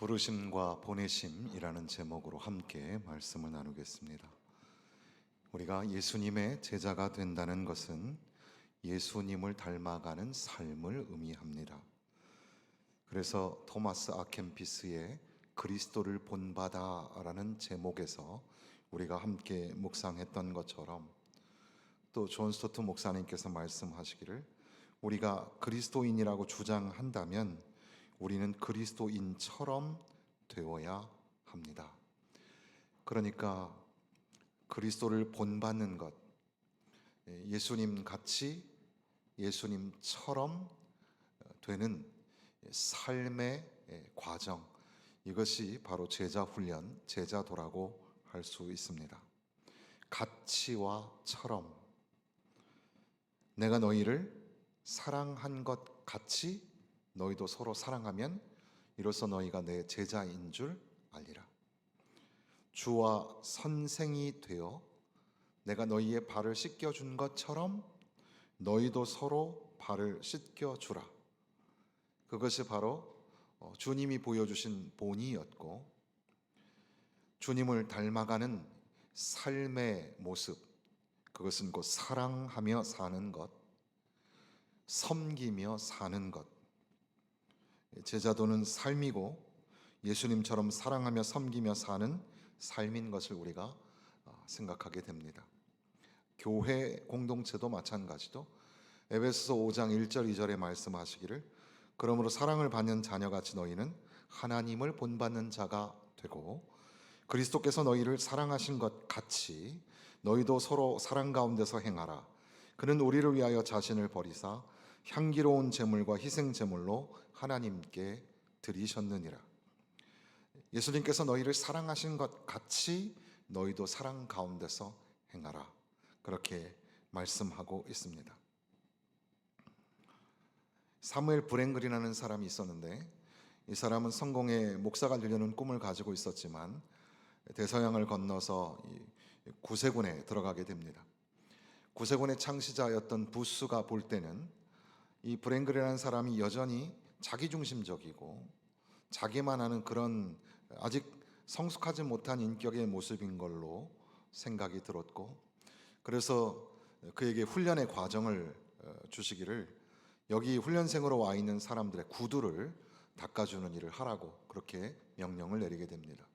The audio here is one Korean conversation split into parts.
부르심과 보내심이라는 제목으로 함께 말씀을 나누겠습니다. 우리가 예수님의 제자가 된다는 것은 예수님을 닮아가는 삶을 의미합니다. 그래서 토마스 아켄피스의 그리스도를 본받아라는 제목에서 우리가 함께 묵상했던 것처럼, 또 존 스토트 목사님께서 말씀하시기를 우리가 그리스도인이라고 주장한다면 우리는 그리스도인처럼 되어야 합니다. 그러니까 그리스도를 본받는 것, 예수님 같이 예수님처럼 되는 삶의 과정, 이것이 바로 제자 훈련, 제자도라고 할 수 있습니다. 같이와 처럼, 내가 너희를 사랑한 것 같이 너희도 서로 사랑하면 이로써 너희가 내 제자인 줄 알리라. 주와 선생이 되어 내가 너희의 발을 씻겨준 것처럼 너희도 서로 발을 씻겨주라. 그것이 바로 주님이 보여주신 본이었고, 주님을 닮아가는 삶의 모습, 그것은 곧 사랑하며 사는 것, 섬기며 사는 것. 제자도는 삶이고 예수님처럼 사랑하며 섬기며 사는 삶인 것을 우리가 생각하게 됩니다. 교회 공동체도 마찬가지도 에베소서 5장 1절 2절에 말씀하시기를 그러므로 사랑을 받는 자녀같이 너희는 하나님을 본받는 자가 되고 그리스도께서 너희를 사랑하신 것 같이 너희도 서로 사랑 가운데서 행하라. 그는 우리를 위하여 자신을 버리사 향기로운 제물과 희생 제물로 하나님께 드리셨느니라. 예수님께서 너희를 사랑하신 것 같이 너희도 사랑 가운데서 행하라. 그렇게 말씀하고 있습니다. 사무엘 브랭글이라는 사람이 있었는데, 이 사람은 성공의 목사가 되려는 꿈을 가지고 있었지만 대서양을 건너서 구세군에 들어가게 됩니다. 구세군의 창시자였던 부스가 볼 때는 이 브랭글이라는 사람이 여전히 자기중심적이고 자기만 하는 그런 아직 성숙하지 못한 인격의 모습인 걸로 생각이 들었고, 그래서 그에게 훈련의 과정을 주시기를 여기 훈련생으로 와 있는 사람들의 구두를 닦아주는 일을 하라고 그렇게 명령을 내리게 됩니다.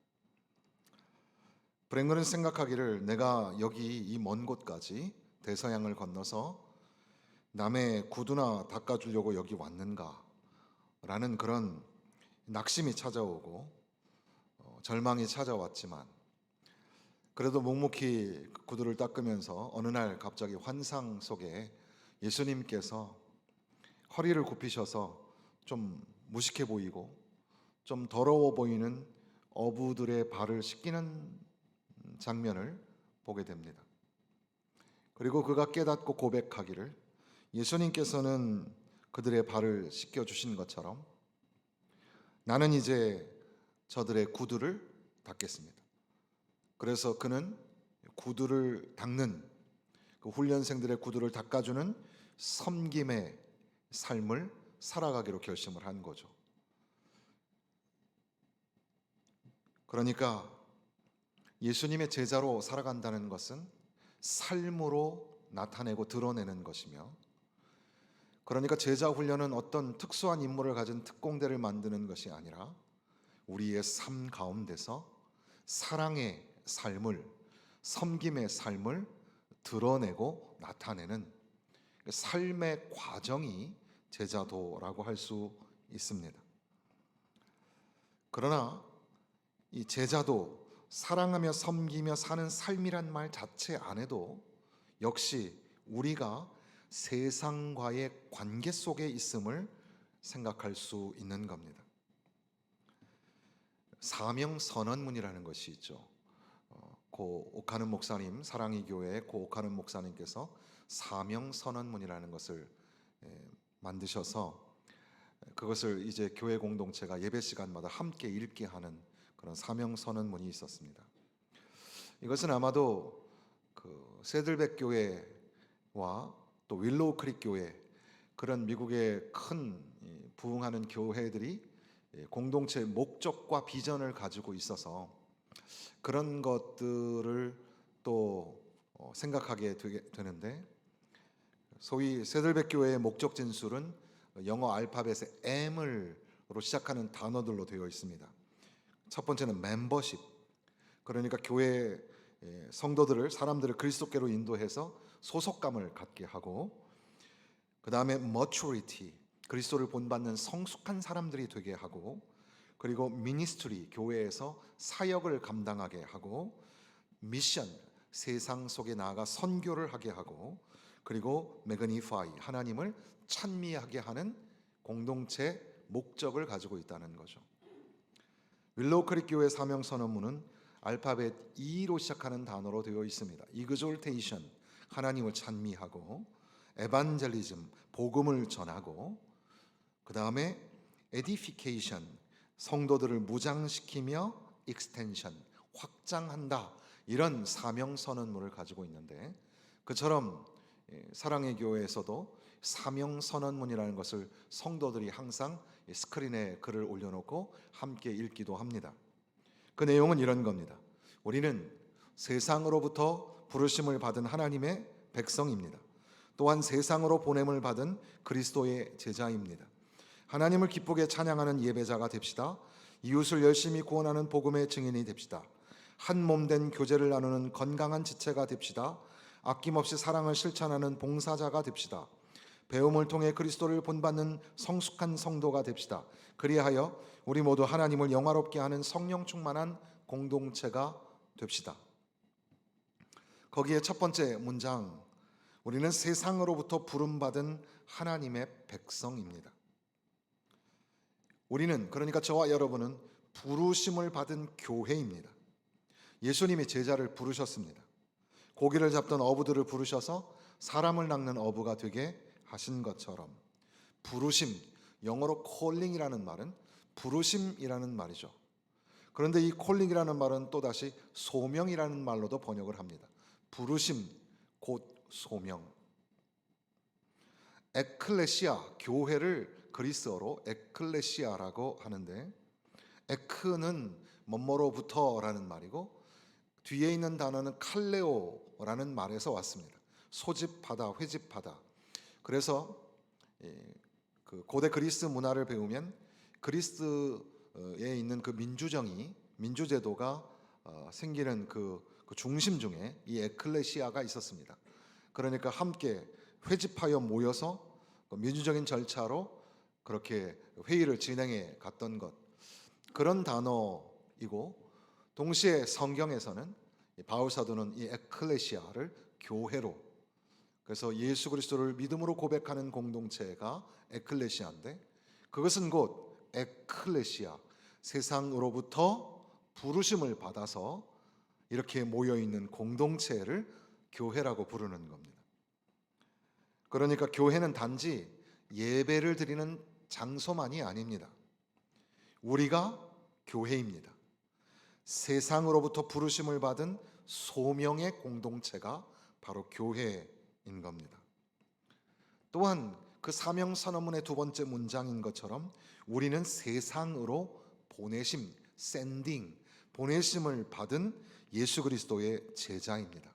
브랭글은 생각하기를 내가 여기 이 먼 곳까지 대서양을 건너서 남의 구두나 닦아주려고 여기 왔는가 라는 그런 낙심이 찾아오고 절망이 찾아왔지만, 그래도 묵묵히 구두를 닦으면서 어느 날 갑자기 환상 속에 예수님께서 허리를 굽히셔서 좀 무식해 보이고 좀 더러워 보이는 어부들의 발을 씻기는 장면을 보게 됩니다. 그리고 그가 깨닫고 고백하기를 예수님께서는 그들의 발을 씻겨주신 것처럼 나는 이제 저들의 구두를 닦겠습니다. 그래서 그는 구두를 닦는, 그 훈련생들의 구두를 닦아주는 섬김의 삶을 살아가기로 결심을 한 거죠. 그러니까 예수님의 제자로 살아간다는 것은 삶으로 나타내고 드러내는 것이며, 그러니까 제자 훈련은 어떤 특수한 임무를 가진 특공대를 만드는 것이 아니라 우리의 삶 가운데서 사랑의 삶을, 섬김의 삶을 드러내고 나타내는 삶의 과정이 제자도라고 할 수 있습니다. 그러나 이 제자도, 사랑하며 섬기며 사는 삶이란 말 자체 안에도 역시 우리가 세상과의 관계 속에 있음을 생각할 수 있는 겁니다. 사명선언문이라는 것이 있죠. 고 옥하는 목사님, 사랑의 교회 고 옥하는 목사님께서 사명선언문이라는 것을 만드셔서 그것을 이제 교회 공동체가 예배 시간마다 함께 읽게 하는 그런 사명선언문이 있었습니다. 이것은 아마도 그 세들백 교회와 또 윌로우 크릭 교회, 그런 미국의 큰 부흥하는 교회들이 공동체의 목적과 비전을 가지고 있어서 그런 것들을 또 생각하게 되는데, 소위 세들백 교회의 목적 진술은 영어 알파벳의 M으로 시작하는 단어들로 되어 있습니다. 첫 번째는 멤버십, 그러니까 교회 성도들을, 사람들을 그리스도께로 인도해서 소속감을 갖게 하고, 그 다음에 maturity, 그리스도를 본받는 성숙한 사람들이 되게 하고, 그리고 ministry, 교회에서 사역을 감당하게 하고, 미션, 세상 속에 나아가 선교를 하게 하고, 그리고 magnify, 하나님을 찬미하게 하는 공동체 목적을 가지고 있다는 거죠. 윌로우 크릭 교회 사명 선언문은 알파벳 E로 시작하는 단어로 되어 있습니다. exaltation, 하나님을 찬미하고, evangelism, 복음을 전하고, 그 다음에 edification, 성도들을 무장시키며 extension, 확장한다, 이런 사명 선언문을 가지고 있는데, 그처럼 사랑의 교회에서도 사명 선언문이라는 것을 성도들이 항상 스크린에 글을 올려놓고 함께 읽기도 합니다. 그 내용은 이런 겁니다. 우리는 세상으로부터 부르심을 받은 하나님의 백성입니다. 또한 세상으로 보냄을 받은 그리스도의 제자입니다. 하나님을 기쁘게 찬양하는 예배자가 됩시다. 이웃을 열심히 구원하는 복음의 증인이 됩시다. 한 몸 된 교제를 나누는 건강한 지체가 됩시다. 아낌없이 사랑을 실천하는 봉사자가 됩시다. 배움을 통해 그리스도를 본받는 성숙한 성도가 됩시다. 그리하여 우리 모두 하나님을 영화롭게 하는 성령 충만한 공동체가 됩시다. 거기에 첫 번째 문장, 우리는 세상으로부터 부름받은 하나님의 백성입니다. 우리는, 그러니까 저와 여러분은 부르심을 받은 교회입니다. 예수님이 제자를 부르셨습니다. 고기를 잡던 어부들을 부르셔서 사람을 낚는 어부가 되게 하신 것처럼, 부르심, 영어로 calling이라는 말은 부르심이라는 말이죠. 그런데 이 calling이라는 말은 또다시 소명이라는 말로도 번역을 합니다. 부르심, 곧 소명. 에클레시아, 교회를 그리스어로 에클레시아라고 하는데, 에크는 뭐뭐로부터라는 말이고, 뒤에 있는 단어는 칼레오라는 말에서 왔습니다. 소집하다, 회집하다. 그래서 그 고대 그리스 문화를 배우면 그리스에 있는 그 민주제도가 생기는 그 중심 중에 이 에클레시아가 있었습니다. 그러니까 함께 회집하여 모여서 민주적인 절차로 그렇게 회의를 진행해 갔던 것, 그런 단어이고, 동시에 성경에서는 바울 사도는 이 에클레시아를 교회로, 그래서 예수 그리스도를 믿음으로 고백하는 공동체가 에클레시아인데, 그것은 곧 에클레시아, 세상으로부터 부르심을 받아서 이렇게 모여있는 공동체를 교회라고 부르는 겁니다. 그러니까 교회는 단지 예배를 드리는 장소만이 아닙니다. 우리가 교회입니다. 세상으로부터 부르심을 받은 소명의 공동체가 바로 교회인 겁니다. 또한 그 사명 선언문의 두 번째 문장인 것처럼 우리는 세상으로 보내심, 샌딩, 보내심을 받은 예수 그리스도의 제자입니다.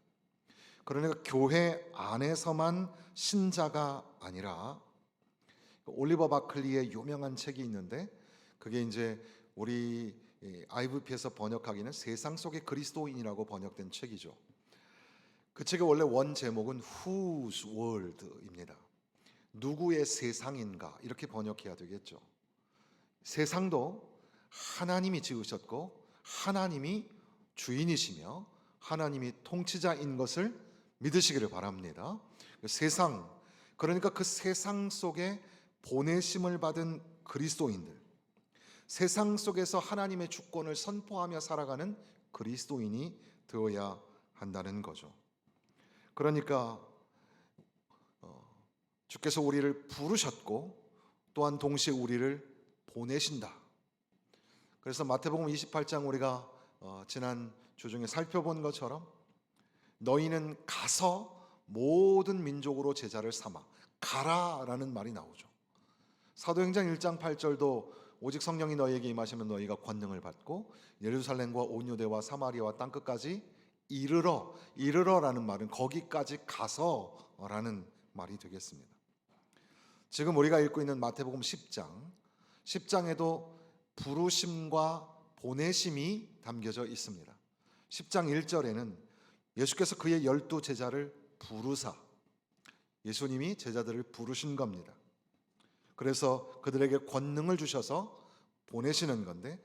그러니까 교회 안에서만 신자가 아니라, 올리버 바클리의 유명한 책이 있는데, 그게 이제 우리 IVP에서 번역하기는 세상 속의 그리스도인이라고 번역된 책이죠. 그 책의 원래 원 제목은 Whose World입니다. 누구의 세상인가, 이렇게 번역해야 되겠죠. 세상도 하나님이 지으셨고 하나님이 주인이시며 하나님이 통치자인 것을 믿으시기를 바랍니다. 세상, 그러니까 그 세상 속에 보내심을 받은 그리스도인들, 세상 속에서 하나님의 주권을 선포하며 살아가는 그리스도인이 되어야 한다는 거죠. 그러니까 주께서 우리를 부르셨고 또한 동시에 우리를 보내신다. 그래서 마태복음 28장 우리가 지난 주 중에 살펴본 것처럼 너희는 가서 모든 민족으로 제자를 삼아, 가라라는 말이 나오죠. 사도행전 1장 8절도 오직 성령이 너희에게 임하시면 너희가 권능을 받고 예루살렘과 온 유대와 사마리아와 땅 끝까지 이르러라는 말은 거기까지 가서라는 말이 되겠습니다. 지금 우리가 읽고 있는 마태복음 10장에도 부르심과 보내심이 담겨져 있습니다. 10장 1절에는 예수께서 그의 12제자를 부르사, 예수님이 제자들을 부르신 겁니다. 그래서 그들에게 권능을 주셔서 보내시는 건데,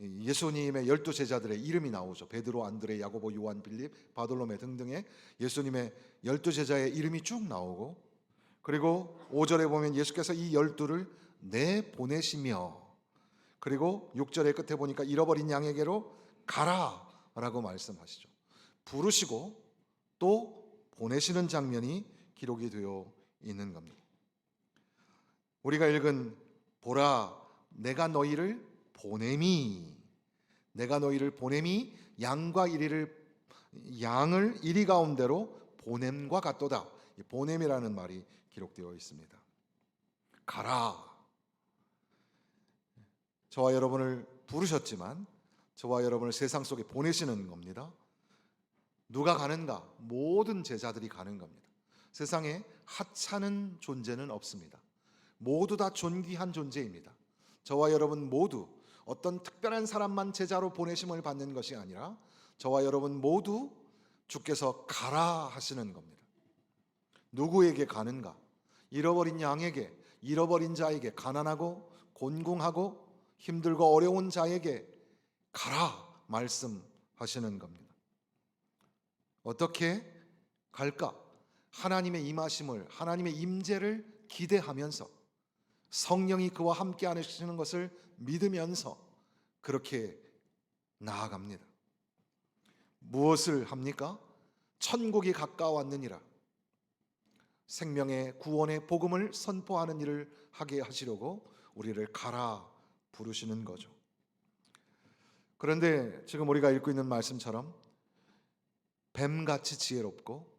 예수님의 12제자들의 이름이 나오죠. 베드로, 안드레, 야고보, 요한, 빌립, 바돌로메 등등의 예수님의 12제자의 이름이 쭉 나오고, 그리고 5절에 보면 예수께서 이 12를 내보내시며, 그리고 6절의 끝에 보니까 잃어버린 양에게로 가라 라고 말씀하시죠. 부르시고 또 보내시는 장면이 기록이 되어 있는 겁니다. 우리가 읽은 보라 내가 너희를 보냄이, 내가 너희를 보냄이 양을 이리 가운데로 보냄과 같도다. 보냄이라는 말이 기록되어 있습니다. 가라. 저와 여러분을 부르셨지만 저와 여러분을 세상 속에 보내시는 겁니다. 누가 가는가? 모든 제자들이 가는 겁니다. 세상에 하찮은 존재는 없습니다. 모두 다 존귀한 존재입니다. 저와 여러분 모두 어떤 특별한 사람만 제자로 보내심을 받는 것이 아니라 저와 여러분 모두 주께서 가라 하시는 겁니다. 누구에게 가는가? 잃어버린 양에게, 잃어버린 자에게, 가난하고 곤궁하고 힘들고 어려운 자에게 가라 말씀하시는 겁니다. 어떻게 갈까? 하나님의 임하심을, 하나님의 임재를 기대하면서 성령이 그와 함께 하시는 것을 믿으면서 그렇게 나아갑니다. 무엇을 합니까? 천국이 가까웠느니라. 생명의 구원의 복음을 선포하는 일을 하게 하시려고 우리를 가라 부르시는 거죠. 그런데 지금 우리가 읽고 있는 말씀처럼 뱀같이 지혜롭고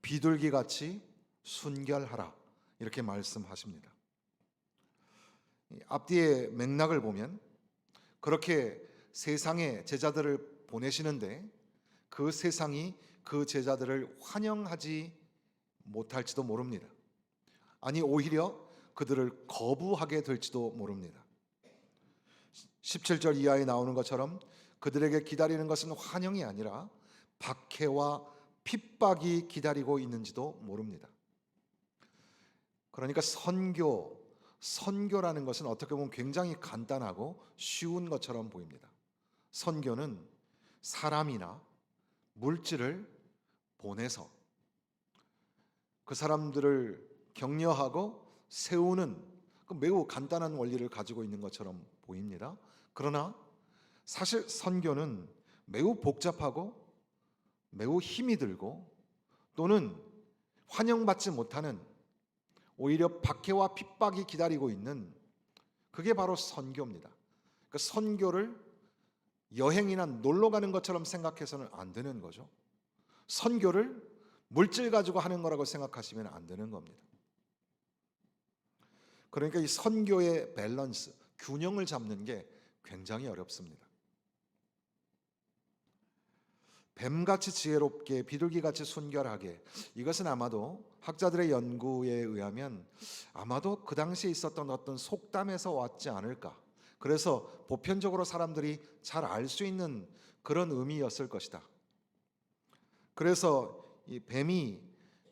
비둘기같이 순결하라 이렇게 말씀하십니다. 앞뒤의 맥락을 보면 그렇게 세상에 제자들을 보내시는데 그 세상이 그 제자들을 환영하지 못할지도 모릅니다. 아니 오히려 그들을 거부하게 될지도 모릅니다. 17절 이하에 나오는 것처럼 그들에게 기다리는 것은 환영이 아니라 박해와 핍박이 기다리고 있는지도 모릅니다. 그러니까 선교라는 것은 어떻게 보면 굉장히 간단하고 쉬운 것처럼 보입니다. 선교는 사람이나 물질을 보내서 그 사람들을 격려하고 세우는 매우 간단한 원리를 가지고 있는 것처럼 보입니다. 그러나 사실 선교는 매우 복잡하고 매우 힘이 들고 또는 환영받지 못하는 오히려 박해와 핍박이 기다리고 있는 그게 바로 선교입니다. 그러니까 선교를 여행이나 놀러 가는 것처럼 생각해서는 안 되는 거죠. 선교를 물질 가지고 하는 거라고 생각하시면 안 되는 겁니다. 그러니까 이 선교의 밸런스, 균형을 잡는 게 굉장히 어렵습니다. 뱀같이 지혜롭게 비둘기같이 순결하게, 이것은 아마도 학자들의 연구에 의하면 아마도 그 당시에 있었던 어떤 속담에서 왔지 않을까. 그래서 보편적으로 사람들이 잘 알 수 있는 그런 의미였을 것이다. 그래서 이 뱀이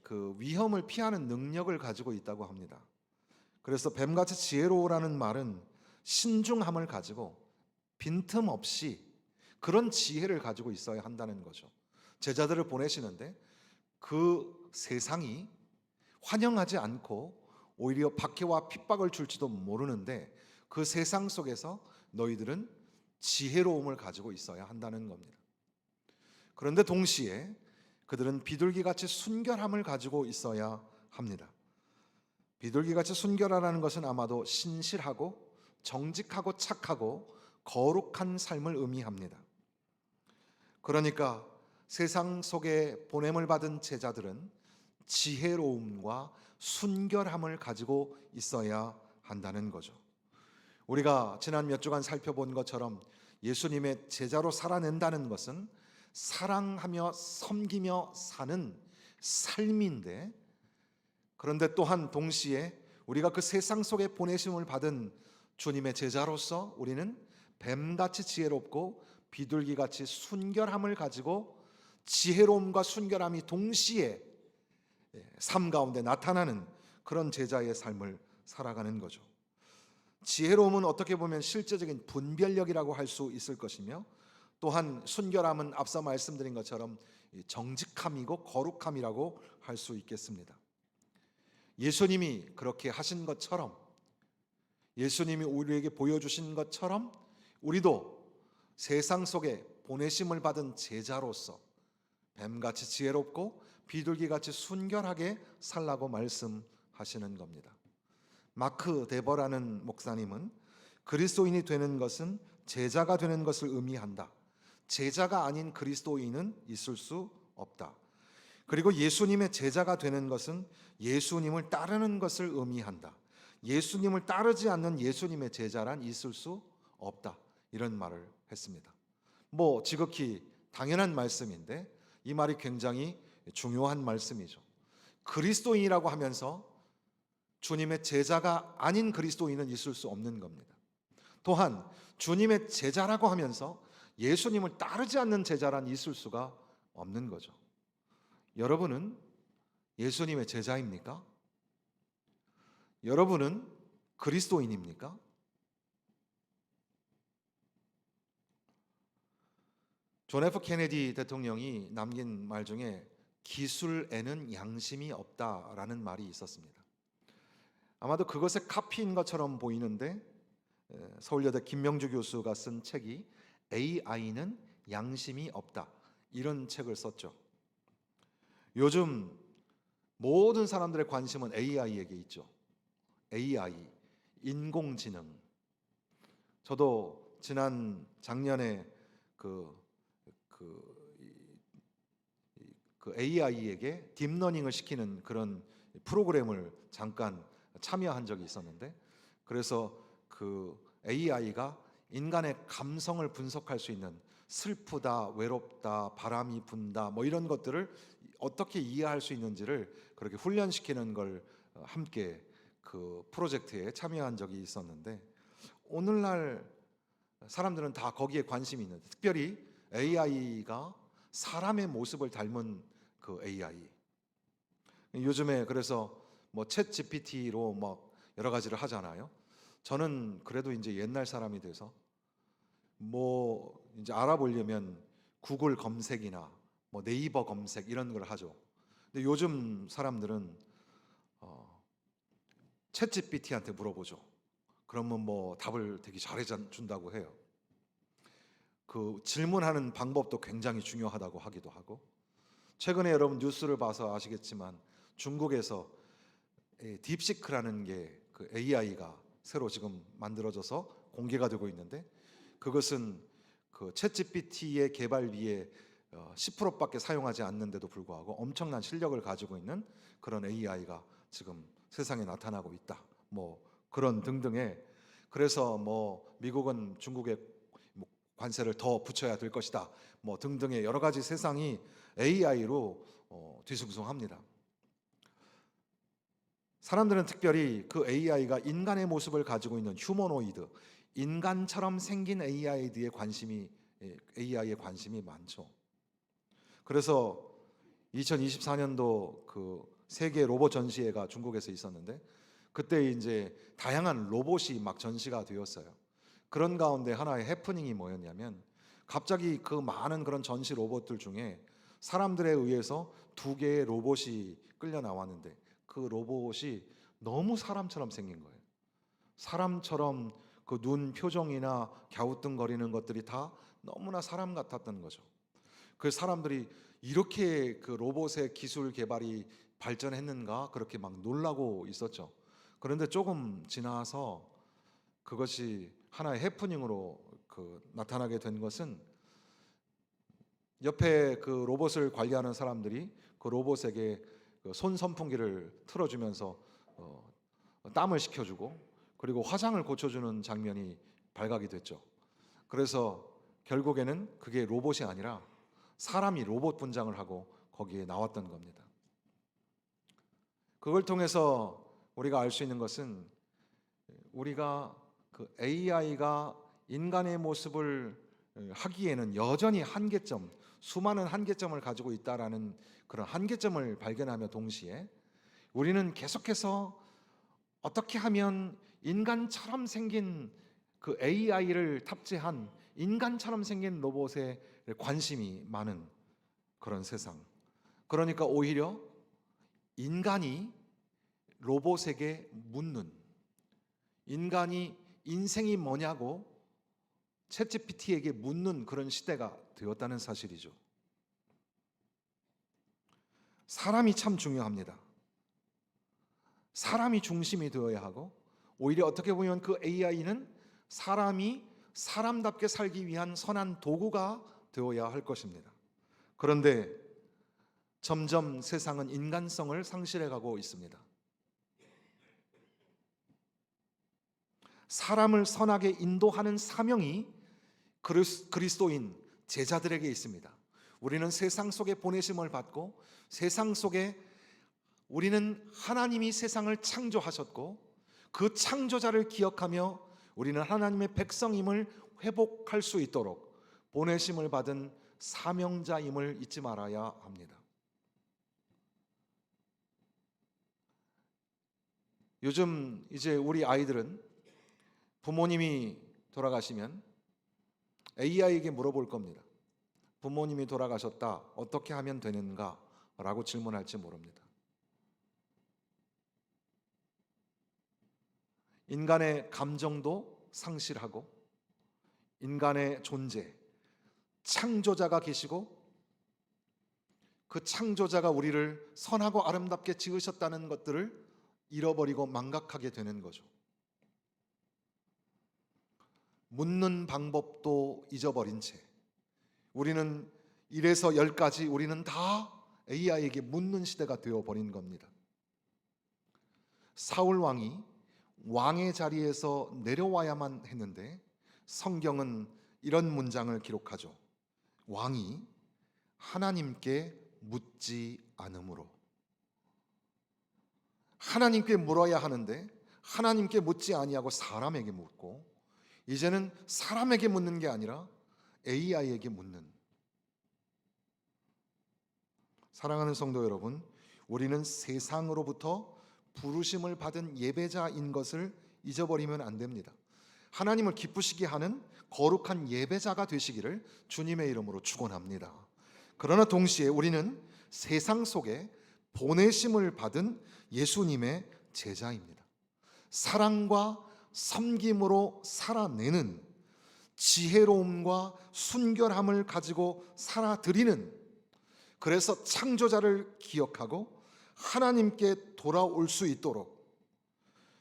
그 위험을 피하는 능력을 가지고 있다고 합니다. 그래서 뱀같이 지혜로우라는 말은 신중함을 가지고 빈틈없이 그런 지혜를 가지고 있어야 한다는 거죠. 제자들을 보내시는데 그 세상이 환영하지 않고 오히려 박해와 핍박을 줄지도 모르는데 그 세상 속에서 너희들은 지혜로움을 가지고 있어야 한다는 겁니다. 그런데 동시에 그들은 비둘기같이 순결함을 가지고 있어야 합니다. 비둘기같이 순결하라는 것은 아마도 신실하고 정직하고 착하고 거룩한 삶을 의미합니다. 그러니까 세상 속에 보냄을 받은 제자들은 지혜로움과 순결함을 가지고 있어야 한다는 거죠. 우리가 지난 몇 주간 살펴본 것처럼 예수님의 제자로 살아낸다는 것은 사랑하며 섬기며 사는 삶인데, 그런데 또한 동시에 우리가 그 세상 속에 보내심을 받은 주님의 제자로서 우리는 뱀같이 지혜롭고 비둘기같이 순결함을 가지고 지혜로움과 순결함이 동시에 삶 가운데 나타나는 그런 제자의 삶을 살아가는 거죠. 지혜로움은 어떻게 보면 실제적인 분별력이라고 할 수 있을 것이며, 또한 순결함은 앞서 말씀드린 것처럼 정직함이고 거룩함이라고 할 수 있겠습니다. 예수님이 그렇게 하신 것처럼, 예수님이 우리에게 보여주신 것처럼 우리도 세상 속에 보내심을 받은 제자로서 뱀같이 지혜롭고 비둘기같이 순결하게 살라고 말씀하시는 겁니다. 마크 데버라는 목사님은 그리스도인이 되는 것은 제자가 되는 것을 의미한다. 제자가 아닌 그리스도인은 있을 수 없다. 그리고 예수님의 제자가 되는 것은 예수님을 따르는 것을 의미한다. 예수님을 따르지 않는 예수님의 제자란 있을 수 없다. 이런 말을 했습니다. 지극히 당연한 말씀인데 이 말이 굉장히 중요한 말씀이죠. 그리스도인이라고 하면서 주님의 제자가 아닌 그리스도인은 있을 수 없는 겁니다. 또한 주님의 제자라고 하면서 예수님을 따르지 않는 제자란 있을 수가 없는 거죠. 여러분은 예수님의 제자입니까? 여러분은 그리스도인입니까? 존 F 케네디 대통령이 남긴 말 중에 기술에는 양심이 없다라는 말이 있었습니다. 아마도 그것의 카피인 것처럼 보이는데, 서울여대 김명주 교수가 쓴 책이 AI는 양심이 없다, 이런 책을 썼죠. 요즘 모든 사람들의 관심은 AI에게 있죠. AI, 인공지능. 저도 작년에 그 AI에게 딥러닝을 시키는 그런 프로그램을 잠깐 참여한 적이 있었는데, 그래서 그 AI가 인간의 감성을 분석할 수 있는 슬프다, 외롭다, 바람이 분다, 이런 것들을 어떻게 이해할 수 있는지를 그렇게 훈련시키는 걸 함께 그 프로젝트에 참여한 적이 있었는데, 오늘날 사람들은 다 거기에 관심이 있는데, 특별히 AI가 사람의 모습을 닮은 그 AI. 요즘에 그래서 챗 GPT로 여러 가지를 하잖아요. 저는 그래도 이제 옛날 사람이 돼서 이제 알아보려면 구글 검색이나 네이버 검색 이런 걸 하죠. 근데 요즘 사람들은 챗 GPT한테 물어보죠. 그러면 답을 되게 잘해 준다고 해요. 그 질문하는 방법도 굉장히 중요하다고 하기도 하고, 최근에 여러분 뉴스를 봐서 아시겠지만 중국에서 딥시크라는 게 그 AI가 새로 지금 만들어져서 공개가 되고 있는데, 그것은 그 챗GPT의 개발비의 10%밖에 사용하지 않는데도 불구하고 엄청난 실력을 가지고 있는 그런 AI가 지금 세상에 나타나고 있다. 그런 등등의, 그래서 미국은 중국에 관세를 더 붙여야 될 것이다. 등등의 여러 가지 세상이 AI로 뒤숭숭합니다. 사람들은 특별히 그 AI가 인간의 모습을 가지고 있는 휴머노이드, 인간처럼 생긴 AI에 관심이 많죠. 그래서 2024년도 그 세계 로봇 전시회가 중국에서 있었는데, 그때 이제 다양한 로봇이 막 전시가 되었어요. 그런 가운데 하나의 해프닝이 뭐였냐면, 갑자기 그 많은 그런 전시 로봇들 중에 사람들에 의해서 2개의 로봇이 끌려 나왔는데, 그 로봇이 너무 사람처럼 생긴 거예요. 사람처럼 그 눈 표정이나 갸우뚱거리는 것들이 다 너무나 사람 같았던 거죠. 그 사람들이 이렇게 그 로봇의 기술 개발이 발전했는가 그렇게 막 놀라고 있었죠. 그런데 조금 지나서 그것이 하나의 해프닝으로 나타나게 된 것은, 옆에 그 로봇을 관리하는 사람들이 그 로봇에게 그 손 선풍기를 틀어주면서 땀을 식혀주고, 그리고 화장을 고쳐주는 장면이 발각이 됐죠. 그래서 결국에는 그게 로봇이 아니라 사람이 로봇 분장을 하고 거기에 나왔던 겁니다. 그걸 통해서 우리가 알 수 있는 것은 우리가 그 AI가 인간의 모습을 하기에는 여전히 한계점, 수많은 한계점을 가지고 있다라는 그런 한계점을 발견하며 동시에 우리는 계속해서 어떻게 하면 인간처럼 생긴 그 AI를 탑재한 인간처럼 생긴 로봇에 관심이 많은 그런 세상. 그러니까 오히려 인간이 로봇에게 묻는, 인간이 인생이 뭐냐고 챗GPT에게 묻는 그런 시대가 되었다는 사실이죠. 사람이 참 중요합니다. 사람이 중심이 되어야 하고, 오히려 어떻게 보면 그 AI는 사람이 사람답게 살기 위한 선한 도구가 되어야 할 것입니다. 그런데 점점 세상은 인간성을 상실해 가고 있습니다. 사람을 선하게 인도하는 사명이 그리스도인 제자들에게 있습니다. 우리는 세상 속에 보내심을 받고, 세상 속에 우리는 하나님이 세상을 창조하셨고 그 창조자를 기억하며 우리는 하나님의 백성임을 회복할 수 있도록 보내심을 받은 사명자임을 잊지 말아야 합니다. 요즘 이제 우리 아이들은 부모님이 돌아가시면 AI에게 물어볼 겁니다. 부모님이 돌아가셨다, 어떻게 하면 되는가? 라고 질문할지 모릅니다. 인간의 감정도 상실하고, 인간의 존재, 창조자가 계시고 그 창조자가 우리를 선하고 아름답게 지으셨다는 것들을 잃어버리고 망각하게 되는 거죠. 묻는 방법도 잊어버린 채 우리는 1에서 10까지 우리는 다 AI에게 묻는 시대가 되어버린 겁니다. 사울 왕이 왕의 자리에서 내려와야만 했는데 성경은 이런 문장을 기록하죠. 왕이 하나님께 묻지 않으므로. 하나님께 물어야 하는데 하나님께 묻지 아니하고 사람에게 묻고, 이제는 사람에게 묻는 게 아니라 AI에게 묻는. 사랑하는 성도 여러분, 우리는 세상으로부터 부르심을 받은 예배자인 것을 잊어버리면 안 됩니다. 하나님을 기쁘시게 하는 거룩한 예배자가 되시기를 주님의 이름으로 축원합니다. 그러나 동시에 우리는 세상 속에 보내심을 받은 예수님의 제자입니다. 사랑과 섬김으로 살아내는, 지혜로움과 순결함을 가지고 살아드리는, 그래서 창조자를 기억하고 하나님께 돌아올 수 있도록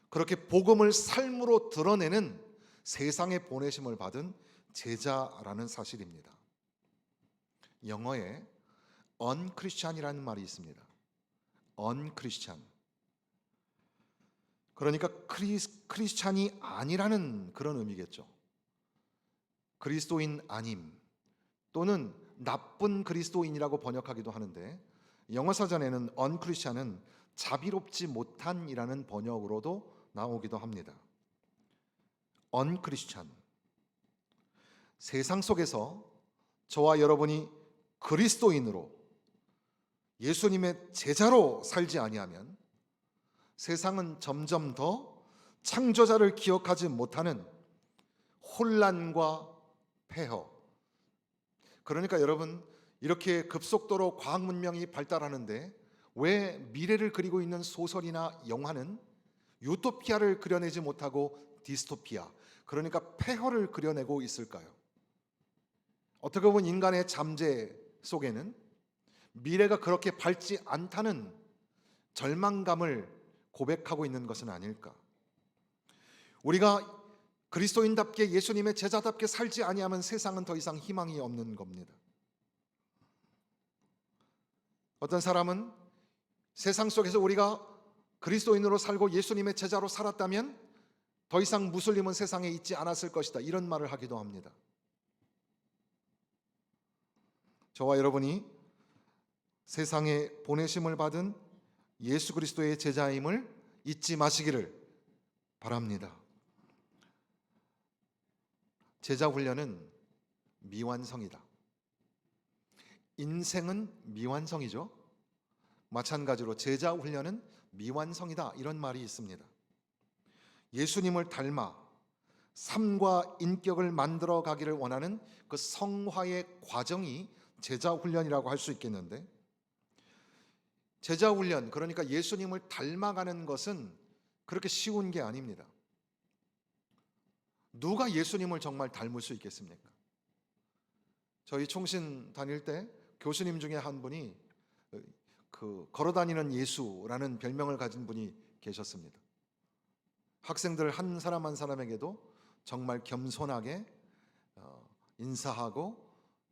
그렇게 복음을 삶으로 드러내는 세상에 보내심을 받은 제자라는 사실입니다. 영어에 unchristian이라는 말이 있습니다. unchristian. 그러니까 크리스찬이 아니라는 그런 의미겠죠. 그리스도인 아님, 또는 나쁜 그리스도인이라고 번역하기도 하는데, 영어 사전에는 unchristian은 자비롭지 못한이라는 번역으로도 나오기도 합니다. unchristian. 세상 속에서 저와 여러분이 그리스도인으로 예수님의 제자로 살지 아니하면 세상은 점점 더 창조자를 기억하지 못하는 혼란과 폐허. 그러니까 여러분, 이렇게 급속도로 과학 문명이 발달하는데 왜 미래를 그리고 있는 소설이나 영화는 유토피아를 그려내지 못하고 디스토피아, 그러니까 폐허를 그려내고 있을까요? 어떻게 보면 인간의 잠재 속에는 미래가 그렇게 밝지 않다는 절망감을 고백하고 있는 것은 아닐까? 우리가 그리스도인답게 예수님의 제자답게 살지 아니하면 세상은 더 이상 희망이 없는 겁니다. 어떤 사람은 세상 속에서 우리가 그리스도인으로 살고 예수님의 제자로 살았다면 더 이상 무슬림은 세상에 있지 않았을 것이다, 이런 말을 하기도 합니다. 저와 여러분이 세상에 보내심을 받은 예수 그리스도의 제자임을 잊지 마시기를 바랍니다. 제자 훈련은 미완성이다. 인생은 미완성이죠. 마찬가지로 제자 훈련은 미완성이다, 이런 말이 있습니다. 예수님을 닮아 삶과 인격을 만들어 가기를 원하는 그 성화의 과정이 제자 훈련이라고 할 수 있겠는데, 제자 훈련, 그러니까 예수님을 닮아가는 것은 그렇게 쉬운 게 아닙니다. 누가 예수님을 정말 닮을 수 있겠습니까? 저희 총신 다닐 때 교수님 중에 한 분이 걸어다니는 예수라는 별명을 가진 분이 계셨습니다. 학생들 한 사람 한 사람에게도 정말 겸손하게 인사하고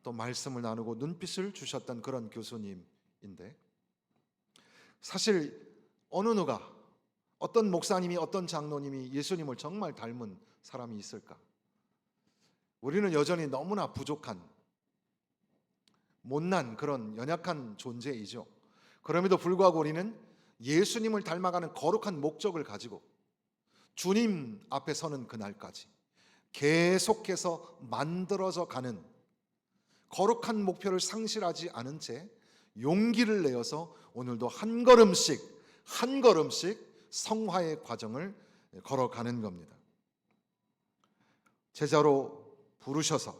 또 말씀을 나누고 눈빛을 주셨던 그런 교수님인데, 사실 어느 누가, 어떤 목사님이, 어떤 장로님이 예수님을 정말 닮은 사람이 있을까? 우리는 여전히 너무나 부족한, 못난 그런 연약한 존재이죠. 그럼에도 불구하고 우리는 예수님을 닮아가는 거룩한 목적을 가지고 주님 앞에 서는 그날까지 계속해서 만들어져 가는 거룩한 목표를 상실하지 않은 채 용기를 내어서 오늘도 한 걸음씩 한 걸음씩 성화의 과정을 걸어가는 겁니다. 제자로 부르셔서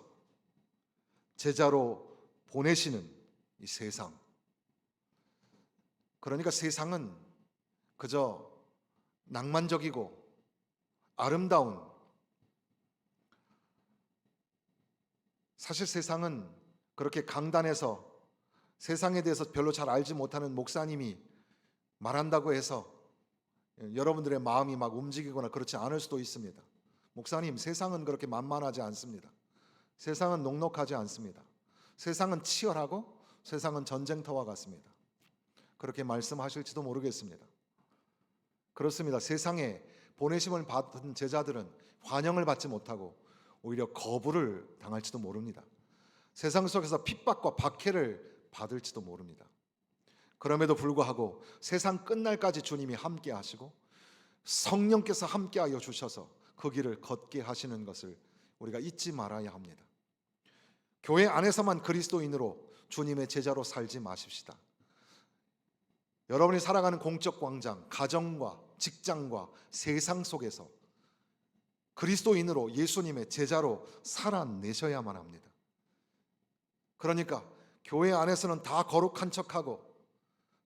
제자로 보내시는 이 세상, 그러니까 세상은 그저 낭만적이고 아름다운, 사실 세상은 그렇게 강단에서 세상에 대해서 별로 잘 알지 못하는 목사님이 말한다고 해서 여러분들의 마음이 막 움직이거나 그렇지 않을 수도 있습니다. 목사님, 세상은 그렇게 만만하지 않습니다. 세상은 녹록하지 않습니다. 세상은 치열하고 세상은 전쟁터와 같습니다. 그렇게 말씀하실지도 모르겠습니다. 그렇습니다. 세상에 보내심을 받은 제자들은 환영을 받지 못하고 오히려 거부를 당할지도 모릅니다. 세상 속에서 핍박과 박해를 받을지도 모릅니다. 그럼에도 불구하고 세상 끝날까지 주님이 함께 하시고 성령께서 함께하여 주셔서 그 길을 걷게 하시는 것을 우리가 잊지 말아야 합니다. 교회 안에서만 그리스도인으로 주님의 제자로 살지 마십시다. 여러분이 살아가는 공적 광장, 가정과 직장과 세상 속에서 그리스도인으로 예수님의 제자로 살아내셔야만 합니다. 그러니까 교회 안에서는 다 거룩한 척하고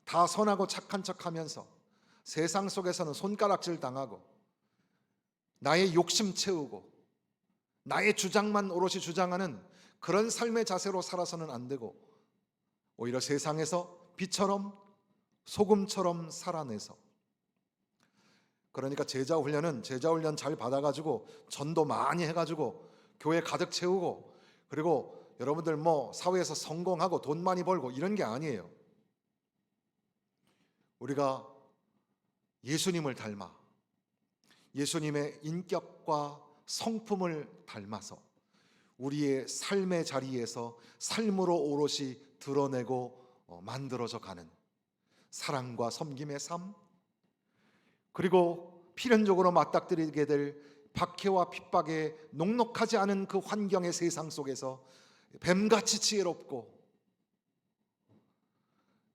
다 선하고 착한 척하면서 세상 속에서는 손가락질 당하고 나의 욕심 채우고 나의 주장만 오롯이 주장하는 그런 삶의 자세로 살아서는 안 되고, 오히려 세상에서 빛처럼 소금처럼 살아내서, 그러니까 제자 훈련 잘 받아가지고 전도 많이 해가지고 교회 가득 채우고, 그리고 여러분들 사회에서 성공하고 돈 많이 벌고 이런 게 아니에요. 우리가 예수님을 닮아 예수님의 인격과 성품을 닮아서 우리의 삶의 자리에서 삶으로 오롯이 드러내고 만들어져 가는 사랑과 섬김의 삶, 그리고 필연적으로 맞닥뜨리게 될 박해와 핍박에 녹록하지 않은 그 환경의 세상 속에서 뱀같이 지혜롭고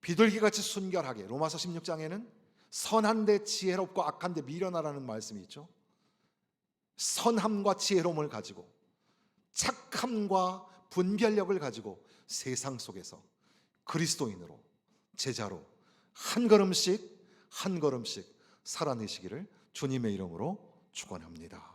비둘기같이 순결하게, 로마서 16장에는 선한데 지혜롭고 악한데 미련하라는 말씀이 있죠. 선함과 지혜로움을 가지고 착함과 분별력을 가지고 세상 속에서 그리스도인으로 제자로 한 걸음씩 한 걸음씩 살아내시기를 주님의 이름으로 축원합니다.